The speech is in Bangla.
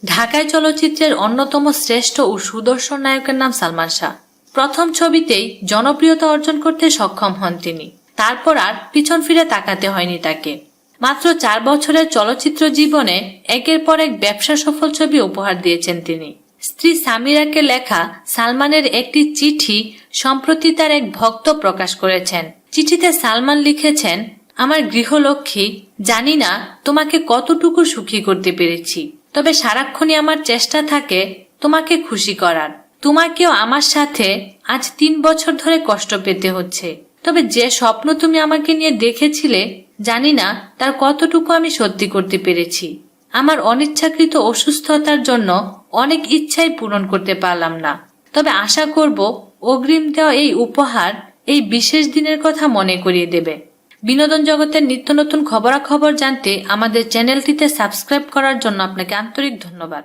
ঢাকায় চলচ্চিত্রের অন্যতম শ্রেষ্ঠ ও সুদর্শন নায়কের নাম সালমান শাহ। প্রথম ছবিতেই জনপ্রিয়তা অর্জন করতে সক্ষম হন তিনি। তারপর আর পিছন ফিরে তাকাতে হয়নি তাকে। মাত্র 4 বছরের চলচ্চিত্র জীবনে একের পর এক ব্যবসা সফল ছবি উপহার দিয়েছেন তিনি। স্ত্রী সামিরাকে লেখা সালমানের একটি চিঠি সম্প্রতি তার এক ভক্ত প্রকাশ করেছেন। চিঠিতে সালমান লিখেছেন, আমার গৃহলক্ষ্মী, জানি না তোমাকে কতটুকু সুখী করতে পেরেছি, তবে সারাক্ষণই আমার চেষ্টা থাকে তোমাকে খুশি করার। তোমাকেও আমার সাথে আজ 3 বছর ধরে কষ্ট পেতে হচ্ছে, তবে যে স্বপ্ন তুমি আমাকে নিয়ে দেখেছিলে জানি না তার কতটুকু আমি সত্যি করতে পেরেছি। আমার অনিচ্ছাকৃত অসুস্থতার জন্য অনেক ইচ্ছাই পূরণ করতে পারলাম না, তবে আশা করব অগ্রিম দেওয়া এই উপহার এই বিশেষ দিনের কথা মনে করিয়ে দেবে। বিনোদন জগতের নিত্য নতুন খবরাখবর জানতে আমাদের চ্যানেলটিতে সাবস্ক্রাইব করার জন্য আপনাকে আন্তরিক ধন্যবাদ।